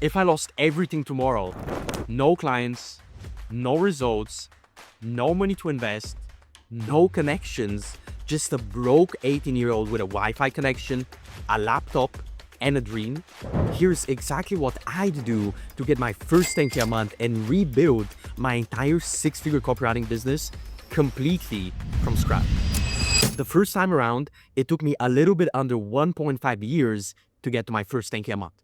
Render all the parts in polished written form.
If I lost everything tomorrow, no clients, no results, no money to invest, no connections, just a broke 18-year-old with a Wi-Fi connection, a laptop, and a dream, here's exactly what I'd do to get my first 10K a month and rebuild my entire six-figure copywriting business completely from scratch. The first time around, it took me a little bit under 1.5 years to get to my first 10K a month.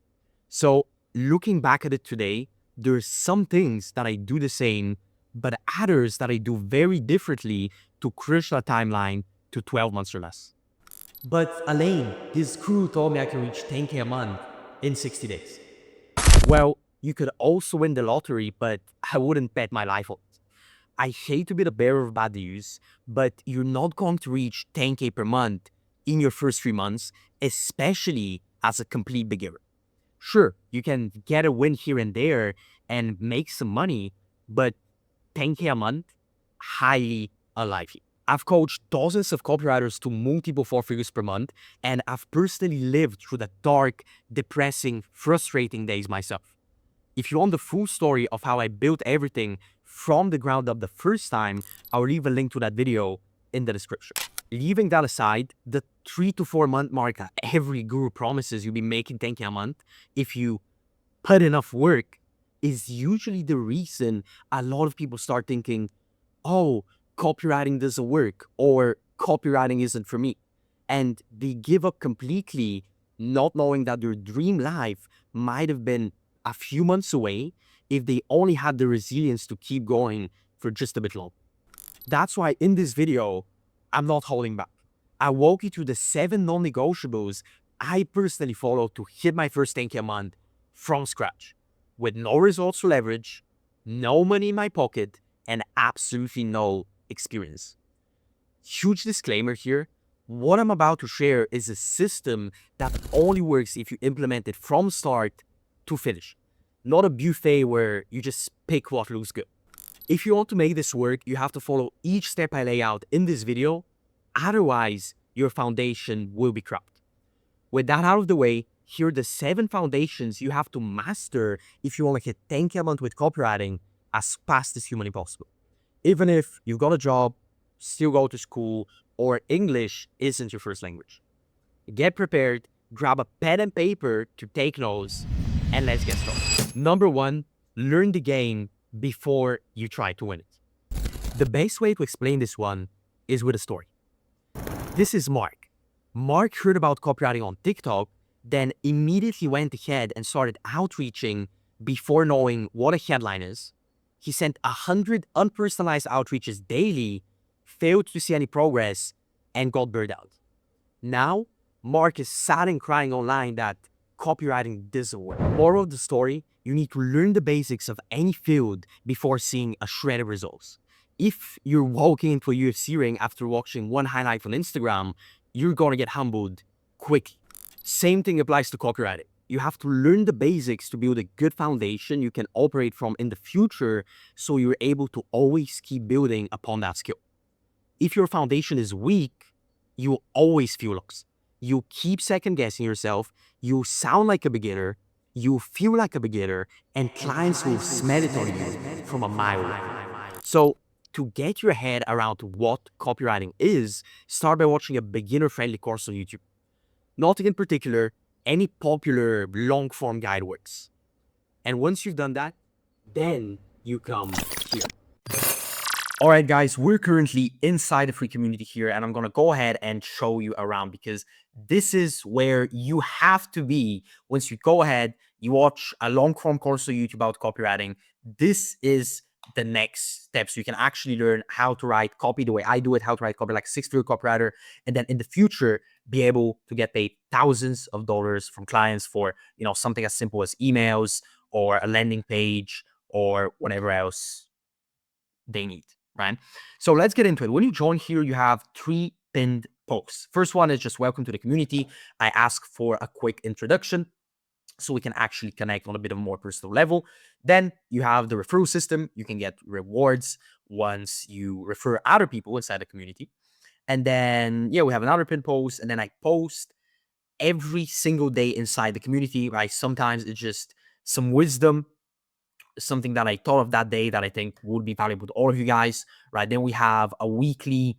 So looking back at it today, there's some things that I do the same, but others that I do very differently to crush that timeline to 12 months or less. But Elaine, this crew told me I can reach 10K a month in 60 days. Well, you could also win the lottery, but I wouldn't bet my life on it. I hate to be the bearer of bad news, but you're not going to reach 10K per month in your first 3 months, especially as a complete beginner. Sure, you can get a win here and there and make some money, but 10K a month, highly unlikely. I've coached dozens of copywriters to multiple 4 figures per month, and I've personally lived through the dark, depressing, frustrating days myself. If you want the full story of how I built everything from the ground up the first time, I'll leave a link to that video in the description. Leaving that aside, the 3 to 4 month mark that every guru promises you'll be making 10K a month if you put enough work is usually the reason a lot of people start thinking, oh, copywriting doesn't work, or copywriting isn't for me. And they give up completely, not knowing that their dream life might have been a few months away if they only had the resilience to keep going for just a bit longer. That's why in this video, I'm not holding back. I walk you through the 7 non-negotiables I personally follow to hit my first 10K a month from scratch, with no results to leverage, no money in my pocket, and absolutely no experience. Huge disclaimer here, what I'm about to share is a system that only works if you implement it from start to finish, not a buffet where you just pick what looks good. If you want to make this work, you have to follow each step I lay out in this video, otherwise your foundation will be cracked. With that out of the way, here are the 7 foundations you have to master if you want to hit 10K a month with copywriting as fast as humanly possible. Even if you've got a job, still go to school, or English isn't your first language. Get prepared, grab a pen and paper to take notes, and let's get started. Number 1, learn the game before you try to win it. The best way to explain this one is with a story. This is Mark. Mark heard about copywriting on TikTok, then immediately went ahead and started outreaching before knowing what a headline is. He sent 100 unpersonalized outreaches daily, failed to see any progress, and got burned out. Now, Mark is sad and crying online that copywriting doesn't work. Moral of the story, you need to learn the basics of any field before seeing a shred of results. If you're walking into a UFC ring after watching one highlight on Instagram, you're gonna get humbled quickly. Same thing applies to copywriting. You have to learn the basics to build a good foundation you can operate from in the future so you're able to always keep building upon that skill. If your foundation is weak, you will always feel lost. You keep second guessing yourself, you sound like a beginner, you feel like a beginner, and clients will smell it on you from a mile away. So to get your head around what copywriting is, start by watching a beginner-friendly course on YouTube. Nothing in particular, any popular long-form guide works. And once you've done that, then you come here. All right, guys, we're currently inside the free community here, and I'm going to go ahead and show you around because this is where you have to be once you go ahead, you watch a long-form course on YouTube about copywriting. This is the next step, so you can actually learn how to write copy the way I do it, how to write copy like a six-figure copywriter, and then in the future be able to get paid thousands of dollars from clients for, you know, something as simple as emails or a landing page or whatever else they need, right? So let's get into it. When you join here, you have 3 pinned posts. First one is just welcome to the community. I ask for a quick introduction so we can actually connect on a bit of a more personal level. Then you have the referral system. You can get rewards once you refer other people inside the community. And then, yeah, we have another pin post. And then I post every single day inside the community, right? Sometimes it's just some wisdom, something that I thought of that day that I think would be valuable to all of you guys, right? Then we have a weekly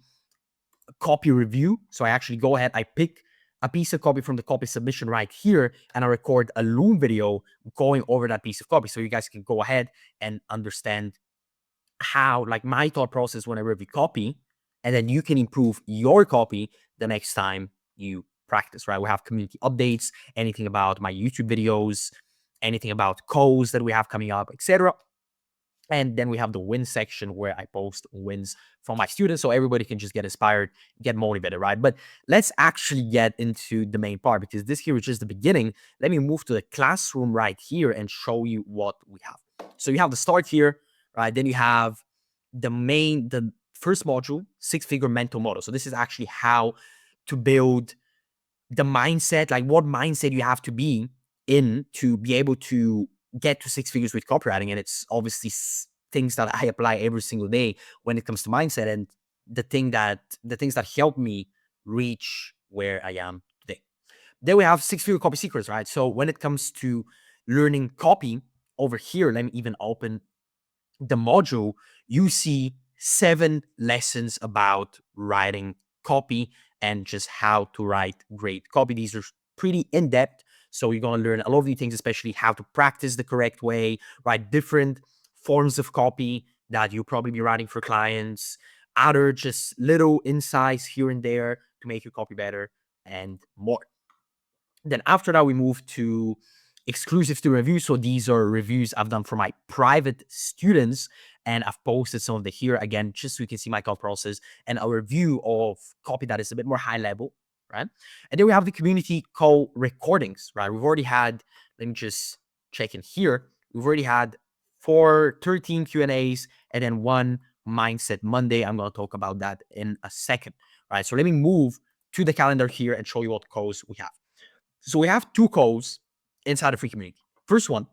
copy review. So I actually go ahead, I pick a piece of copy from the copy submission right here, and I record a Loom video going over that piece of copy. So you guys can go ahead and understand how, like, my thought process when I review copy, and then you can improve your copy the next time you practice, right? We have community updates, anything about my YouTube videos, anything about codes that we have coming up, etc. And then we have the win section where I post wins from my students so everybody can just get inspired, get motivated, right? But let's actually get into the main part, because this here is just the beginning. Let me move to the classroom right here and show you what we have. So you have the start here, right? Then you have the first module, 6-figure mental model. So this is actually how to build the mindset, like what mindset you have to be in to be able to get to 6 figures with copywriting. And it's obviously things that I apply every single day when it comes to mindset, and the things that help me reach where I am today. Then we have 6-figure copy secrets, right? So when it comes to learning copy over here, let me even open the module. You see 7 lessons about writing copy and just how to write great copy. These are pretty in-depth, so you're going to learn a lot of these things, especially how to practice the correct way, write different forms of copy that you'll probably be writing for clients, other just little insights here and there to make your copy better, and more. Then after that, we move to exclusive student reviews. So these are reviews I've done for my private students, and I've posted some of the here again, just so you can see my copy process and a review of copy that is a bit more high level, right? And then we have the community call recordings, right? We've already had, let me just check in here. We've already had 13 Q&As and then 1 Mindset Monday. I'm going to talk about that in a second, right? So let me move to the calendar here and show you what calls we have. So we have 2 calls inside the free community. First one,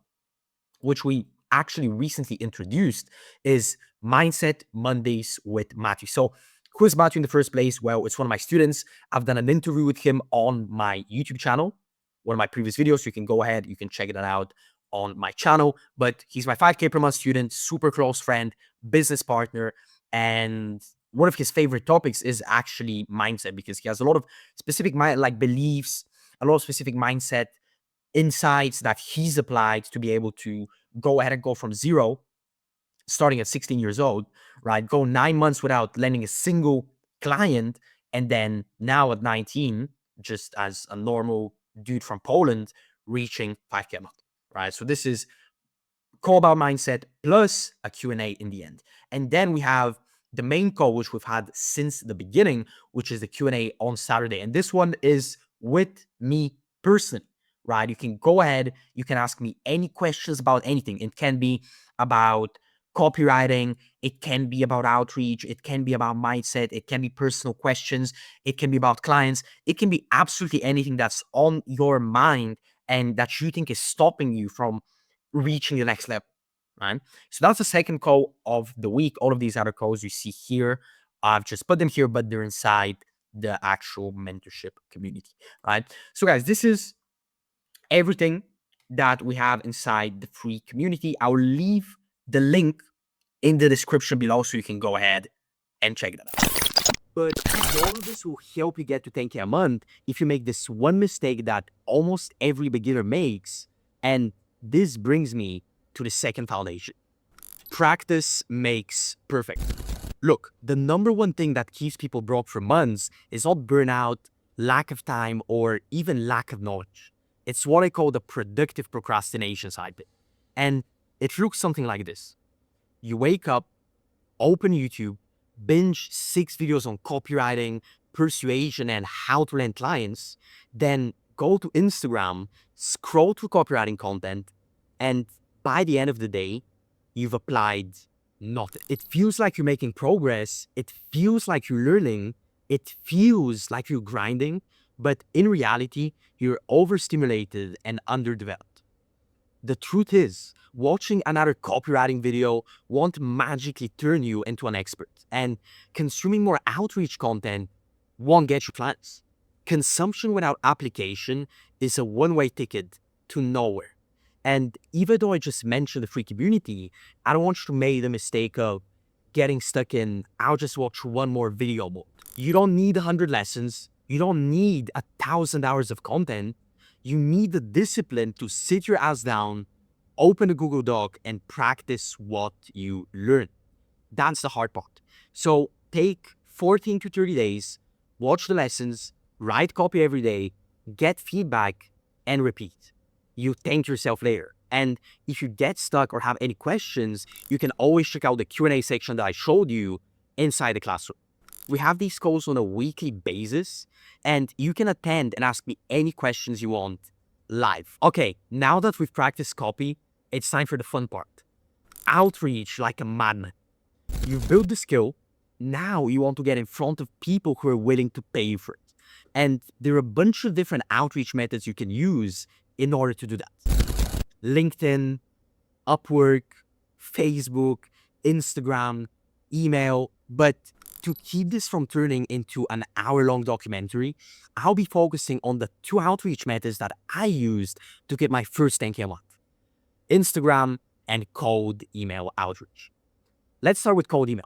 which we actually recently introduced, is Mindset Mondays with Matthew. So who is Matthew in the first place? Well, it's one of my students. I've done an interview with him on my YouTube channel, one of my previous videos. You can go ahead, you can check that out on my channel. But he's my 5K per month student, super close friend, business partner, and one of his favorite topics is actually mindset, because he has a lot of specific beliefs, a lot of specific mindset insights that he's applied to be able to go ahead and go from zero, starting at 16 years old, right? Go 9 months without landing a single client. And then now at 19, just as a normal dude from Poland, reaching 5K a month, right? So this is call about mindset plus a Q&A in the end. And then we have the main call, which we've had since the beginning, which is the Q&A on Saturday. And this one is with me personally, right? You can go ahead, you can ask me any questions about anything. It can be about copywriting, it can be about outreach, it can be about mindset, it can be personal questions, it can be about clients, it can be absolutely anything that's on your mind and that you think is stopping you from reaching the next level, right? So that's the second call of the week. All of these other calls you see here, I've just put them here, but they're inside the actual mentorship community, right? So guys, this is everything that we have inside the free community. I'll leave the link in the description below so you can go ahead and check that out. But all of this will help you get to 10K a month if you make this one mistake that almost every beginner makes. And this brings me to the second foundation. Practice makes perfect. Look, the number one thing that keeps people broke for months is not burnout, lack of time, or even lack of knowledge. It's what I call the productive procrastination side bit. And it looks something like this. You wake up, open YouTube, binge 6 videos on copywriting, persuasion, and how to land clients, then go to Instagram, scroll through copywriting content, and by the end of the day, you've applied nothing. It feels like you're making progress. It feels like you're learning. It feels like you're grinding, but in reality, you're overstimulated and underdeveloped. The truth is, watching another copywriting video won't magically turn you into an expert, and consuming more outreach content won't get you clients. Consumption without application is a one-way ticket to nowhere. And even though I just mentioned the free community, I don't want you to make the mistake of getting stuck in, I'll just watch one more video mode. You don't need 100 lessons. You don't need 1,000 hours of content. You need the discipline to sit your ass down, open a Google Doc, and practice what you learn. That's the hard part. So take 14 to 30 days, watch the lessons, write copy every day, get feedback, and repeat. You thank yourself later. And if you get stuck or have any questions, you can always check out the Q&A section that I showed you inside the classroom. We have these calls on a weekly basis, and you can attend and ask me any questions you want live. Okay, now that we've practiced copy, it's time for the fun part. Outreach like a madman. You've built the skill. Now you want to get in front of people who are willing to pay you for it. And there are a bunch of different outreach methods you can use in order to do that. LinkedIn, Upwork, Facebook, Instagram, email. But to keep this from turning into an hour-long documentary, I'll be focusing on the 2 outreach methods that I used to get my first 10K a month. Instagram and cold email outreach. Let's start with cold email.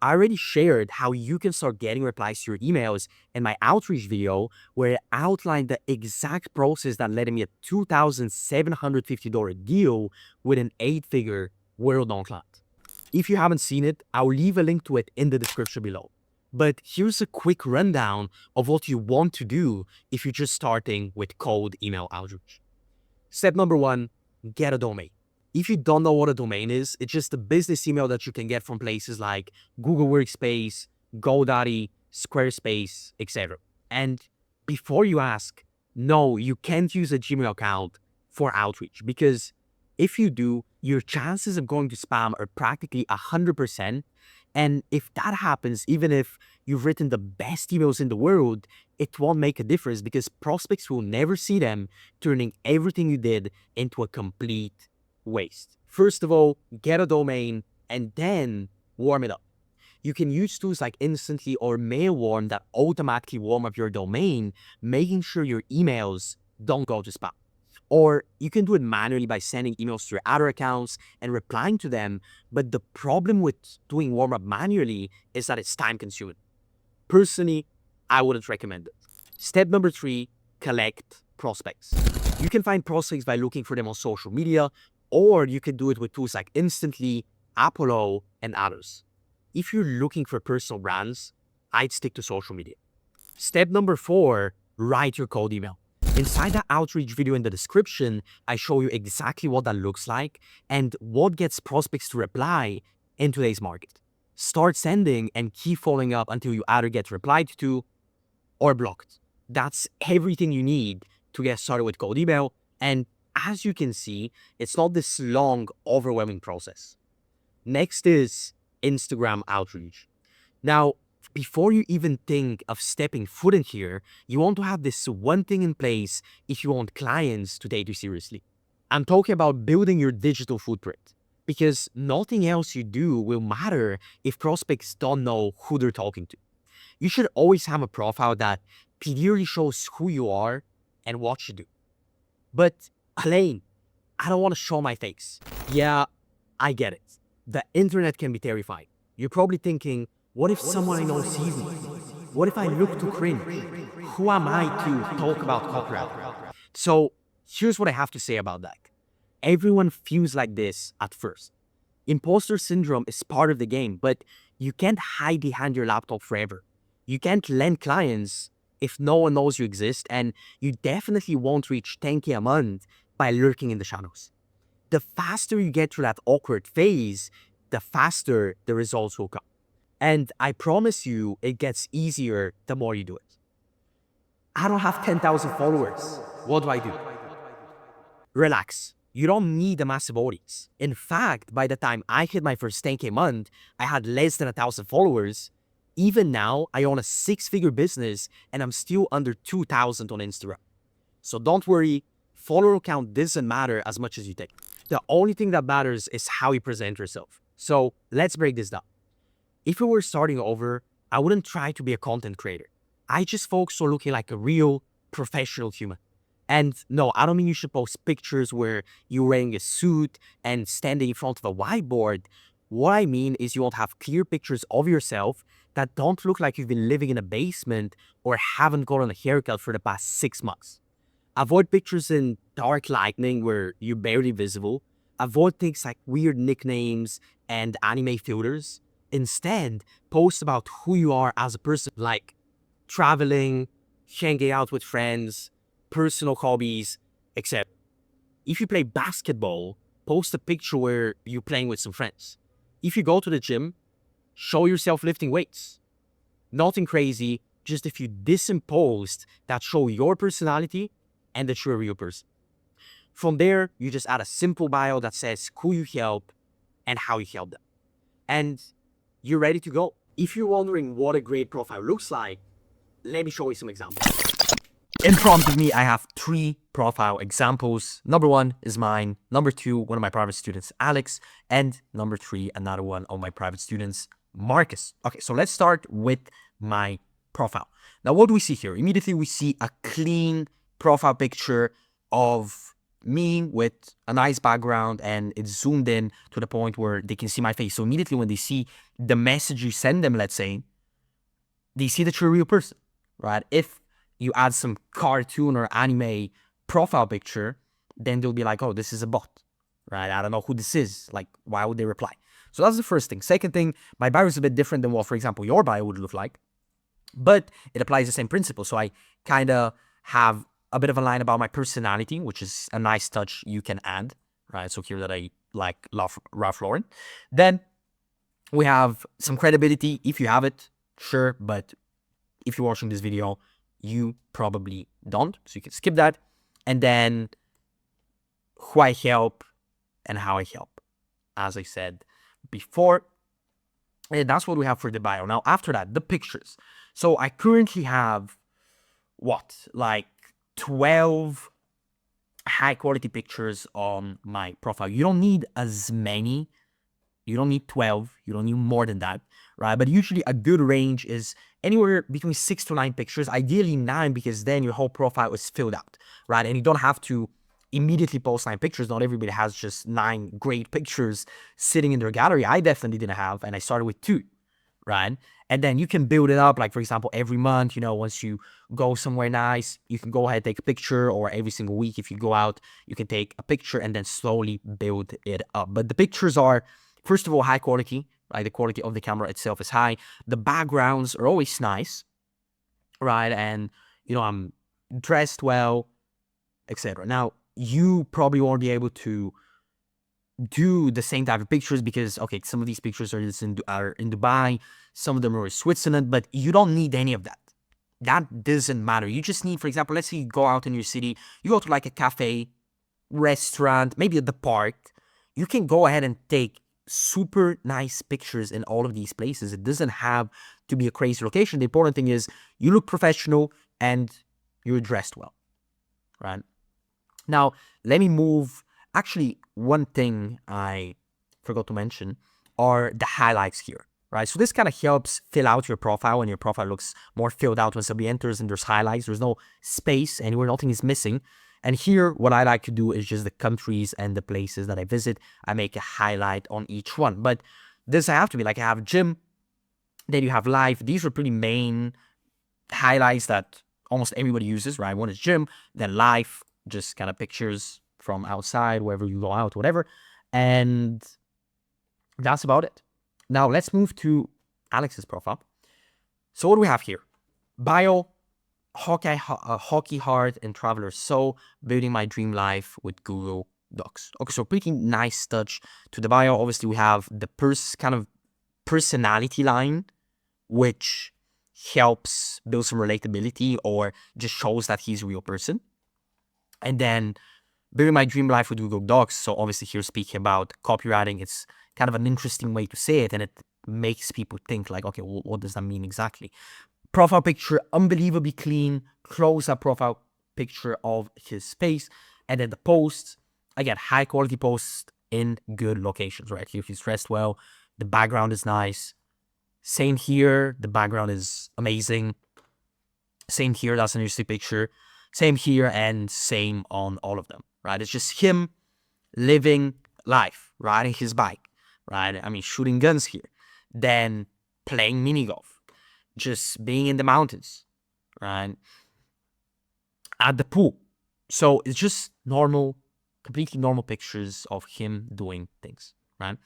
I already shared how you can start getting replies to your emails in my outreach video, where I outlined the exact process that led me a $2,750 deal with an 8-figure world-known client. If you haven't seen it, I'll leave a link to it in the description below. But here's a quick rundown of what you want to do if you're just starting with cold email outreach. Step number 1, get a domain. If you don't know what a domain is, it's just a business email that you can get from places like Google Workspace, GoDaddy, Squarespace, etc. And before you ask, no, you can't use a Gmail account for outreach, because if you do, your chances of going to spam are practically 100%. And if that happens, even if you've written the best emails in the world, it won't make a difference, because prospects will never see them, turning everything you did into a complete waste. First of all, get a domain and then warm it up. You can use tools like Instantly or Mailwarm that automatically warm up your domain, making sure your emails don't go to spam. Or you can do it manually by sending emails to your other accounts and replying to them. But the problem with doing warm up manually is that it's time consuming. Personally, I wouldn't recommend it. Step number 3, collect prospects. You can find prospects by looking for them on social media, or you can do it with tools like Instantly, Apollo, and others. If you're looking for personal brands, I'd stick to social media. Step number 4, write your cold email. Inside that outreach video in the description, I show you exactly what that looks like and what gets prospects to reply in today's market. Start sending and keep following up until you either get replied to or blocked. That's everything you need to get started with cold email. And as you can see, it's not this long, overwhelming process. Next is Instagram outreach. Now, before you even think of stepping foot in here, you want to have this one thing in place if you want clients to take you seriously. I'm talking about building your digital footprint, because nothing else you do will matter if prospects don't know who they're talking to. You should always have a profile that clearly shows who you are and what you do. But Alain, I don't want to show my face. Yeah, I get it. The internet can be terrifying. You're probably thinking, what if someone I know sees me? What if I look too cringe? Who am I to talk about copywriting? So here's what I have to say about that. Everyone feels like this at first. Imposter syndrome is part of the game, but you can't hide behind your laptop forever. You can't land clients if no one knows you exist, and you definitely won't reach 10K a month by lurking in the shadows. The faster you get through that awkward phase, the faster the results will come. And I promise you, it gets easier the more you do it. I don't have 10,000 followers. What do I do? Relax. You don't need a massive audience. In fact, by the time I hit my first 10K month, I had less than 1,000 followers. Even now, I own a 6-figure business and I'm still under 2,000 on Instagram. So don't worry, follower count doesn't matter as much as you think. The only thing that matters is how you present yourself. So let's break this down. If you were starting over, I wouldn't try to be a content creator. I just focus on looking like a real professional human. And no, I don't mean you should post pictures where you're wearing a suit and standing in front of a whiteboard. What I mean is you won't have clear pictures of yourself that don't look like you've been living in a basement or haven't gotten a haircut for the past 6 months. Avoid pictures in dark lighting where you're barely visible. Avoid things like weird nicknames and anime filters. Instead, post about who you are as a person, like traveling, hanging out with friends, personal hobbies, etc. If you play basketball, post a picture where you're playing with some friends. If you go to the gym, show yourself lifting weights. Nothing crazy, just a few decent posts that show your personality and that you're a real person. From there, you just add a simple bio that says who you help and how you help them. And you're ready to go. If you're wondering what a great profile looks like, let me show you some examples. In front of me, I have 3 profile examples. Number 1 is mine. Number 2, one of my private students, Alex. And number 3, another one of my private students, Marcus. Okay, so let's start with my profile. Now, what do we see here? Immediately, we see a clean profile picture of me with a nice background, and it's zoomed in to the point where they can see my face. So immediately when they see the message you send them, let's say, they see that you're a real person, right? If you add some cartoon or anime profile picture, then they'll be like, oh, this is a bot, right? I don't know who this is. Like, why would they reply? So that's the first thing. Second thing, my bio is a bit different than what, for example, your bio would look like, but it applies the same principle. So I kind of have a bit of a line about my personality, which is a nice touch you can add, right? So here that I like love Ralph Lauren. Then we have some credibility. If you have it, sure. But if you're watching this video, you probably don't. So you can skip that. And then who I help and how I help, as I said before. And that's what we have for the bio. Now, after that, the pictures. So I currently have like 12 high quality pictures on my profile. You don't need as many. You don't need 12. You don't need more than that, right? But usually a good range is anywhere between 6 to 9 pictures, ideally 9, because then your whole profile is filled out, right? And you don't have to immediately post 9 pictures. Not everybody has just 9 great pictures sitting in their gallery. I definitely didn't have, and I started with 2, right? And then you can build it up, like, for example, every month, once you go somewhere nice, you can go ahead, take a picture, or every single week, if you go out, you can take a picture and then slowly build it up. But the pictures are, first of all, high quality, right? The quality of the camera itself is high. The backgrounds are always nice, right? And, I'm dressed well, etc. Now, you probably won't be able to do the same type of pictures because, okay, some of these pictures are in Dubai, some of them are in Switzerland, but you don't need any of that. That doesn't matter. You just need, for example, let's say you go out in your city, you go to like a cafe, restaurant, maybe at the park. You can go ahead and take super nice pictures in all of these places. It doesn't have to be a crazy location. The important thing is you look professional and you're dressed well, right? Now, let me move. Actually, one thing I forgot to mention are the highlights here, right? So this kind of helps fill out your profile, and your profile looks more filled out when somebody enters and there's highlights. There's no space anywhere, nothing is missing. And here, what I like to do is just the countries and the places that I visit. I make a highlight on each one. But this I have to be like, I have gym, then you have life. These are pretty main highlights that almost everybody uses, right? One is gym, then life, just kind of pictures from outside, wherever you go out, whatever. And that's about it. Now let's move to Alex's profile. So what do we have here? Bio, hockey heart and traveler soul, building my dream life with Google Docs. Okay, so pretty nice touch to the bio. Obviously, we have the kind of personality line, which helps build some relatability or just shows that he's a real person. And then building my dream life with Google Docs. So obviously here speaking about copywriting, it's kind of an interesting way to say it, and it makes people think like, okay, well, what does that mean exactly? Profile picture, unbelievably clean, close-up profile picture of his face. And then the posts, again, high quality posts in good locations, right? Here he's dressed well, the background is nice. Same here, the background is amazing. Same here, that's an interesting picture. Same here and same on all of them, right? It's just him living life, riding his bike, right? I mean, shooting guns here, then playing mini golf, just being in the mountains, right? At the pool. So it's just normal, completely normal pictures of him doing things, right?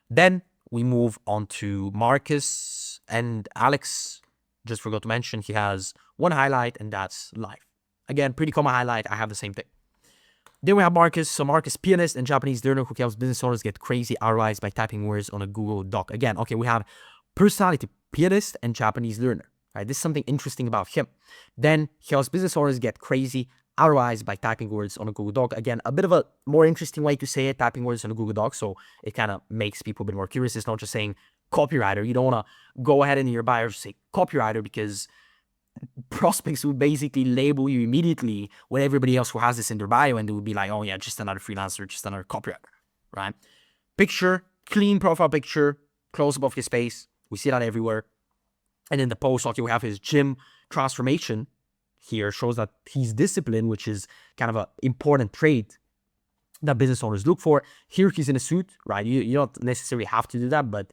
Then we move on to Marcus and Alex. Just forgot to mention, he has one highlight, and that's life. Again, pretty common highlight. I have the same thing. Then we have Marcus. So Marcus, pianist and Japanese learner who helps business owners get crazy ROIs by typing words on a Google Doc. Again, okay, we have personality, pianist and Japanese learner. Right, this is something interesting about him. Then he helps business owners get crazy ROIs by typing words on a Google Doc. Again, a bit of a more interesting way to say it, typing words on a Google Doc. So it kind of makes people a bit more curious. It's not just saying copywriter. You don't want to go ahead in your bio say copywriter, because prospects would basically label you immediately with everybody else who has this in their bio, and they would be like, oh yeah, just another freelancer, just another copywriter, right? Picture, clean profile picture, close up of his face. We see that everywhere. And in the post, okay, we have his gym transformation here, shows that he's disciplined, which is kind of an important trait that business owners look for. Here he's in a suit, right? You don't necessarily have to do that, but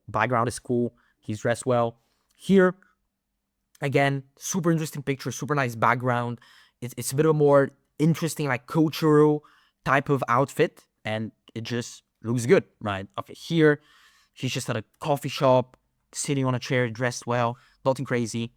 background is cool. He's dressed well. Here, again, super interesting picture, super nice background. It's a bit of a more interesting, like cultural type of outfit, and it just looks good, right? Okay, here, he's just at a coffee shop, sitting on a chair, dressed well, nothing crazy.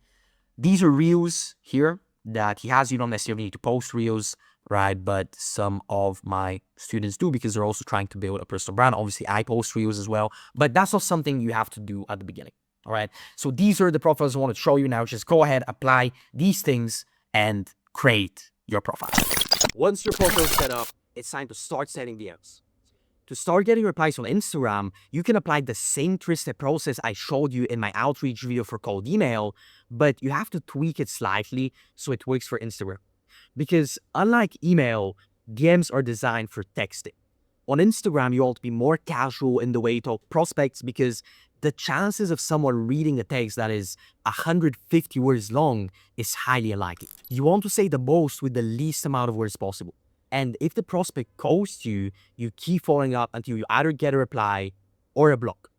These are reels here that he has. You don't necessarily need to post reels, right? But some of my students do, because they're also trying to build a personal brand. Obviously, I post reels as well, but that's not something you have to do at the beginning. All right. So these are the profiles I want to show you now. Just go ahead, apply these things, and create your profile. Once your profile is set up, it's time to start setting DMs. To start getting replies on Instagram, you can apply the same three-step process I showed you in my outreach video for cold email, but you have to tweak it slightly so it works for Instagram. Because unlike email, DMs are designed for texting. On Instagram, you ought to be more casual in the way you talk to prospects, because the chances of someone reading a text that is 150 words long is highly unlikely. You want to say the most with the least amount of words possible. And if the prospect ghosts you, you keep following up until you either get a reply or a block.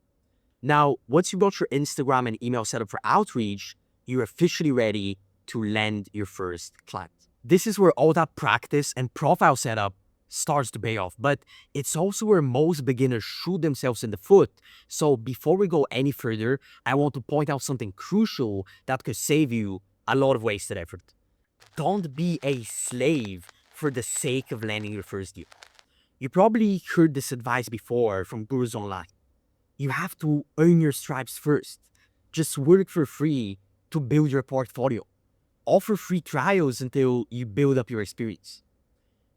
Now, once you've got your Instagram and email set up for outreach, you're officially ready to land your first client. This is where all that practice and profile setup starts to pay off, but it's also where most beginners shoot themselves in the foot. So before we go any further, I want to point out something crucial that could save you a lot of wasted effort. Don't be a slave for the sake of landing your first deal. You probably heard this advice before from gurus online. You have to earn your stripes first. Just work for free to build your portfolio. Offer free trials until you build up your experience.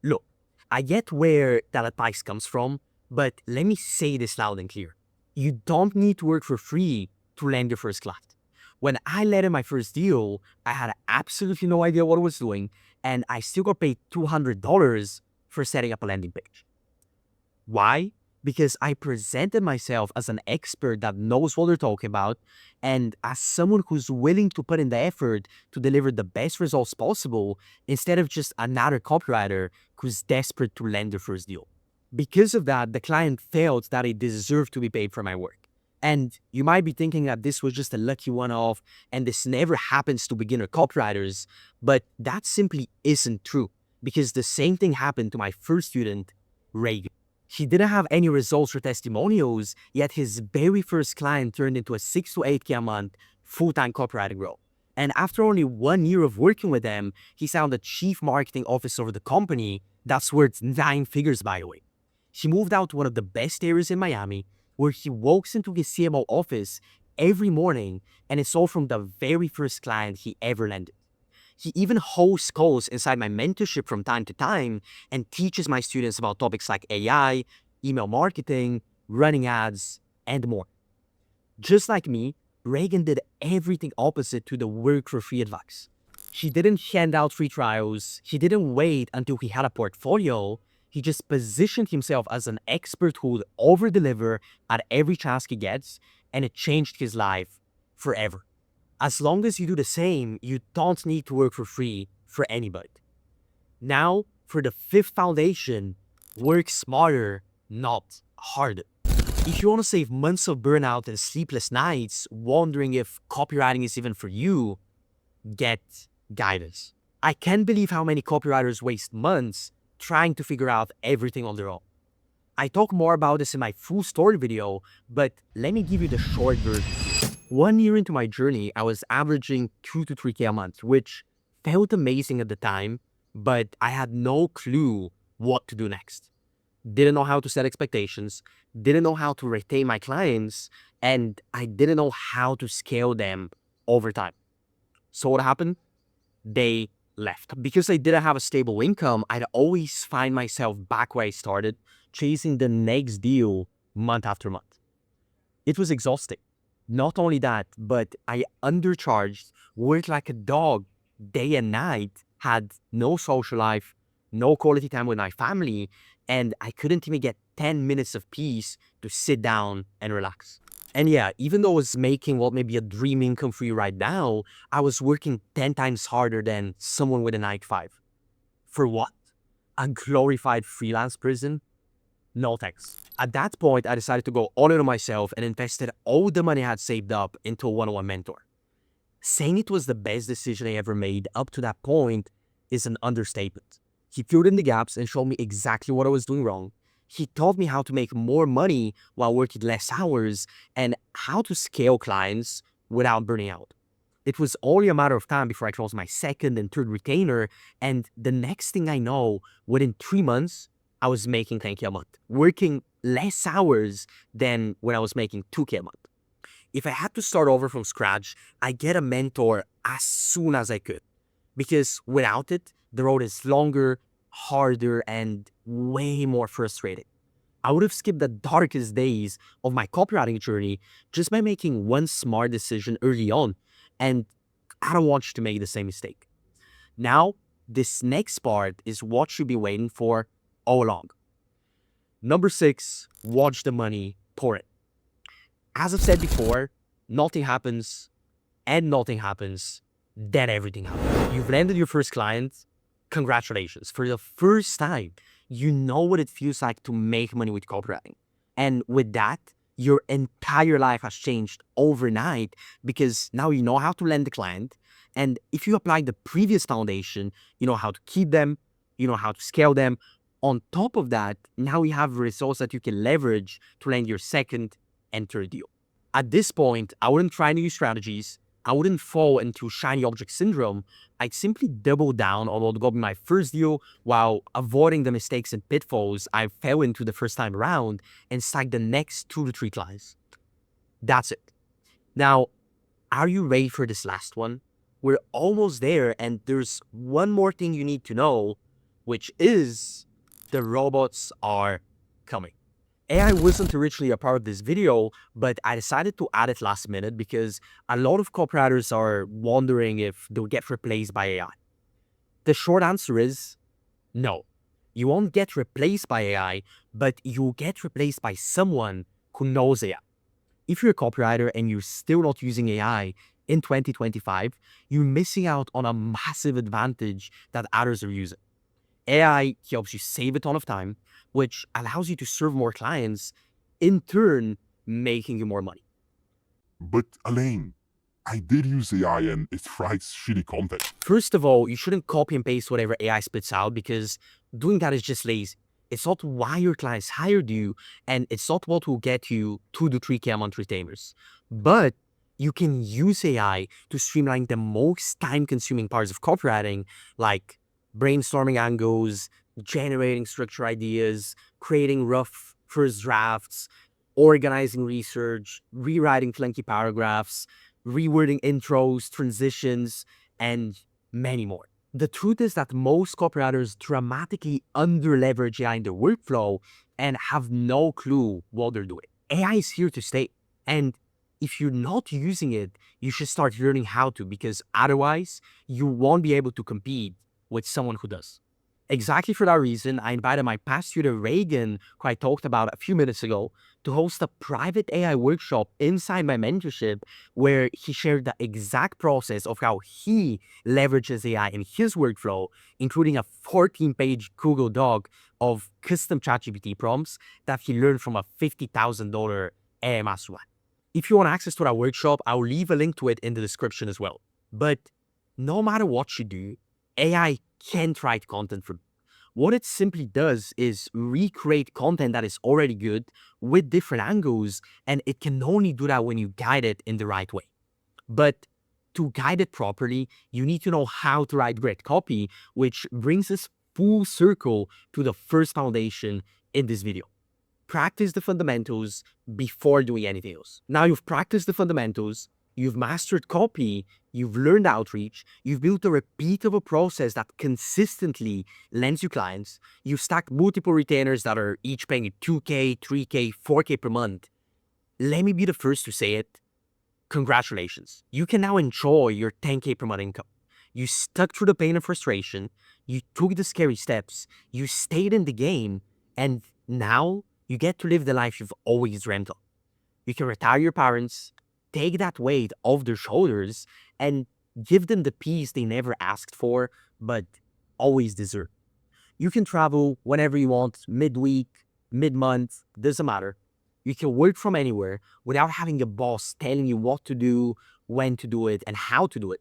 Look, I get where that advice comes from, but let me say this loud and clear. You don't need to work for free to land your first client. When I landed my first deal, I had absolutely no idea what I was doing, and I still got paid $200 for setting up a landing page. Why? Because I presented myself as an expert that knows what they're talking about, and as someone who's willing to put in the effort to deliver the best results possible, instead of just another copywriter who's desperate to land their first deal. Because of that, the client felt that it deserved to be paid for my work. And you might be thinking that this was just a lucky one-off and this never happens to beginner copywriters, but that simply isn't true, because the same thing happened to my first student, Reagan. He didn't have any results or testimonials, yet his very first client turned into a 6 to 8K a month full-time copywriting role. And after only 1 year of working with them, he's now the chief marketing officer of the company that's worth 9 figures, by the way. He moved out to one of the best areas in Miami, where he walks into his CMO office every morning, and it's all from the very first client he ever landed. He even hosts calls inside my mentorship from time to time and teaches my students about topics like AI, email marketing, running ads, and more. Just like me, Reagan did everything opposite to the work for free advice. He didn't hand out free trials. He didn't wait until he had a portfolio. He just positioned himself as an expert who would over-deliver at every task he gets, and it changed his life forever. As long as you do the same, you don't need to work for free for anybody. Now, for the fifth foundation, work smarter, not harder. If you want to save months of burnout and sleepless nights, wondering if copywriting is even for you, get guidance. I can't believe how many copywriters waste months trying to figure out everything on their own. I talk more about this in my full story video, but let me give you the short version. 1 year into my journey, I was averaging 2 to 3K a month, which felt amazing at the time, but I had no clue what to do next. Didn't know how to set expectations, didn't know how to retain my clients, and I didn't know how to scale them over time. So what happened? They left. Because I didn't have a stable income, I'd always find myself back where I started, chasing the next deal month after month. It was exhausting. Not only that, but I undercharged, worked like a dog day and night, had no social life, no quality time with my family, and I couldn't even get 10 minutes of peace to sit down and relax. And yeah, even though I was making what may be a dream income for you right now, I was working 10 times harder than someone with a 9 to 5. For what? A glorified freelance prison? No thanks. At that point, I decided to go all in on myself and invested all the money I had saved up into a one-on-one mentor. Saying it was the best decision I ever made up to that point is an understatement. He filled in the gaps and showed me exactly what I was doing wrong. He taught me how to make more money while working less hours and how to scale clients without burning out. It was only a matter of time before I closed my second and third retainer, and the next thing I know, within 3 months, I was making 10K a month, working less hours than when I was making 2K a month. If I had to start over from scratch, I get a mentor as soon as I could, because without it, the road is longer, harder, and way more frustrating. I would have skipped the darkest days of my copywriting journey just by making one smart decision early on, and I don't want you to make the same mistake. Now, this next part is what you'll be waiting for all along. Number 6, watch the money pour in. As I've said before, nothing happens, and nothing happens, then everything happens. You've landed your first client, congratulations. For the first time, you know what it feels like to make money with copywriting. And with that, your entire life has changed overnight because now you know how to land the client. And if you apply the previous foundation, you know how to keep them, you know how to scale them. On top of that, now you have results that you can leverage to land your second and third deal. At this point, I wouldn't try new strategies. I wouldn't fall into shiny object syndrome. I'd simply double down on what got me my first deal while avoiding the mistakes and pitfalls I fell into the first time around and stack the next 2 to 3 clients. That's it. Now, are you ready for this last one? We're almost there, and there's one more thing you need to know, which is the robots are coming. AI wasn't originally a part of this video, but I decided to add it last minute because a lot of copywriters are wondering if they'll get replaced by AI. The short answer is no. You won't get replaced by AI, but you'll get replaced by someone who knows AI. If you're a copywriter and you're still not using AI in 2025, you're missing out on a massive advantage that others are using. AI helps you save a ton of time, which allows you to serve more clients, in turn, making you more money. But Alain, I did use AI and it writes shitty content. First of all, you shouldn't copy and paste whatever AI spits out because doing that is just lazy. It's not why your clients hired you, and it's not what will get you 2 to 3K a month retainers. But you can use AI to streamline the most time-consuming parts of copywriting, like brainstorming angles, generating structure ideas, creating rough first drafts, organizing research, rewriting clunky paragraphs, rewording intros, transitions, and many more. The truth is that most copywriters dramatically under-leverage AI in their workflow and have no clue what they're doing. AI is here to stay. And if you're not using it, you should start learning how to, because otherwise you won't be able to compete with someone who does. Exactly for that reason, I invited my past student Reagan, who I talked about a few minutes ago, to host a private AI workshop inside my mentorship where he shared the exact process of how he leverages AI in his workflow, including a 14-page Google Doc of custom ChatGPT prompts that he learned from a $50,000 AI mastermind. If you want access to that workshop, I'll leave a link to it in the description as well. But no matter what you do, AI can't write content for you. What it simply does is recreate content that is already good with different angles, and it can only do that when you guide it in the right way. But to guide it properly, you need to know how to write great copy, which brings us full circle to the first foundation in this video. Practice the fundamentals before doing anything else. Now you've practiced the fundamentals, you've mastered copy, you've learned outreach, you've built a repeatable process that consistently lends you clients, you've stacked multiple retainers that are each paying you 2K, 3K, 4K per month. Let me be the first to say it. Congratulations. You can now enjoy your 10K per month income. You stuck through the pain and frustration, you took the scary steps, you stayed in the game, and now you get to live the life you've always dreamt of. You can retire your parents, take that weight off their shoulders, and give them the peace they never asked for, but always deserve. You can travel whenever you want, midweek, mid-month, doesn't matter. You can work from anywhere without having a boss telling you what to do, when to do it, and how to do it.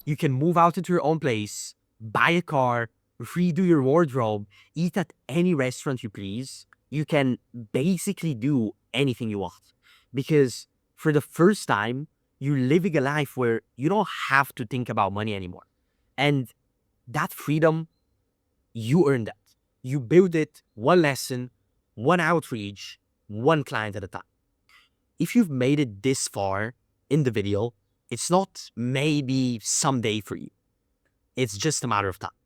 You can move out into your own place, buy a car, redo your wardrobe, eat at any restaurant you please. You can basically do anything you want. Because for the first time, you're living a life where you don't have to think about money anymore. And that freedom, you earned that. You build it one lesson, one outreach, one client at a time. If you've made it this far in the video, it's not maybe someday for you. It's just a matter of time.